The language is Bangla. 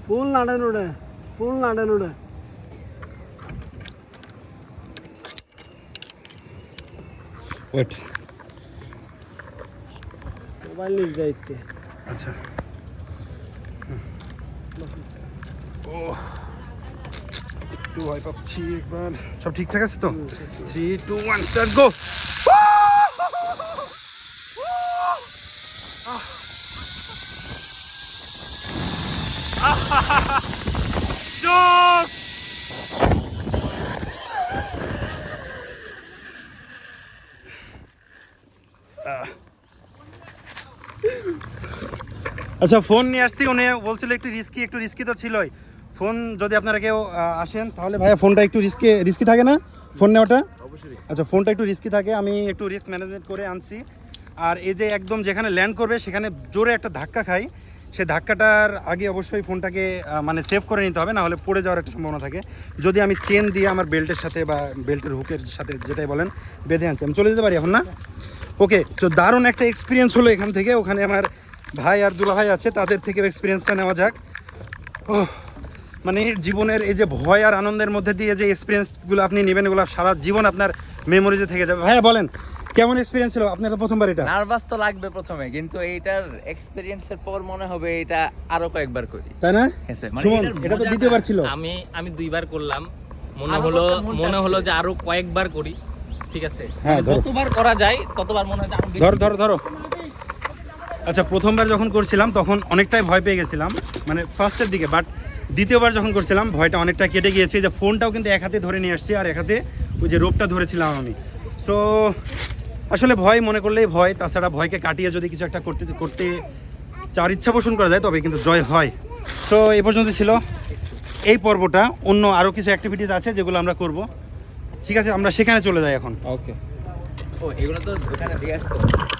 ಫುಲ್ ನಾಡ ನೋಡ ಫುಲ್ ನಾಡ ನೋಡ ওয়েট মোবাইল নিজ দায়িত্বে আচ্ছা ও একটু ভয় পাচ্ছি একবার সব ঠিকঠাক আছে তো 3 2 1 স্টার্ট গো আচ্ছা ফোন নিয়ে আসছি উনি বলছিল একটু রিস্কি তো ছিলই ফোন যদি আপনারা কেউ আসেন তাহলে ভাইয়া ফোনটা একটু রিস্কি থাকে না ফোন নেওয়াটা অবশ্যই আচ্ছা ফোনটা একটু রিস্কি থাকে আমি একটু রিস্ক ম্যানেজমেন্ট করে আনছি আর এই যে একদম যেখানে ল্যান্ড করবে সেখানে জোরে একটা ধাক্কা খাই সেই ধাক্কাটার আগে অবশ্যই ফোনটাকে মানে সেভ করে নিতে হবে না হলে পড়ে যাওয়ার একটা সম্ভাবনা থাকে যদি আমি চেন দিয়ে আমার বেল্টের সাথে বা বেল্টের হুকের সাথে যেটাই বলেন বেঁধে আনছি আমি চলে যেতে পারি এখন না ওকে তো দারুণ একটা এক্সপিরিয়েন্স হলো এখান থেকে ওখানে আমার ভাই আর দুলা ভাই আছে তাদের থেকেও এক্সপিরিয়েন্সটা নেওয়া যাক মানে জীবনের এই যে ভয় আর আনন্দের মধ্যে দিয়ে যে এক্সপিরিয়েন্সগুলো আপনি নেবেন এগুলো সারা জীবন আপনার মেমোরিজে থেকে যাবে ভাইয়া বলেন কেমন এক্সপিরিয়েন্স ছিল আপনার প্রথমবার এটা নার্ভাস তো লাগবে প্রথমে কিন্তু এইটার এক্সপেরিয়েন্সের পর মনে হবে এটা আরো কয়েকবার করি তাই না সুমন এটা তো দ্বিতীয়বার ছিল আমি দুইবার করলাম মনে হলো যে আরো কয়েকবার করি ঠিক আছে হ্যাঁ যতবার করা যায় ততবার মনে হয় আরো বেশি ধরো আচ্ছা প্রথমবার যখন করছিলাম তখন অনেকটাই ভয় পেয়ে গেছিলাম মানে ফার্স্টের দিকে বাট দ্বিতীয়বার যখন করছিলাম ভয়টা অনেকটা কেটে গিয়েছে যে ফোনটাও কিন্তু এক হাতে ধরে নিয়ে আসছি আর এক হাতে ওই যে রোপটা ধরেছিলাম আমি সো আসলে ভয় মনে করলেই ভয় তাছাড়া ভয়কে কাটিয়ে যদি কিছু একটা করতে চাওয়ার ইচ্ছা পোষণ করা যায় তবে কিন্তু জয় হয় সো এই পর্যন্ত ছিল এই পর্বটা অন্য আরও কিছু অ্যাক্টিভিটিস আছে যেগুলো আমরা করব ঠিক আছে আমরা সেখানে চলে যাই এখন ওকে ও এগুলো তো ওখানে দিয়ে আসতে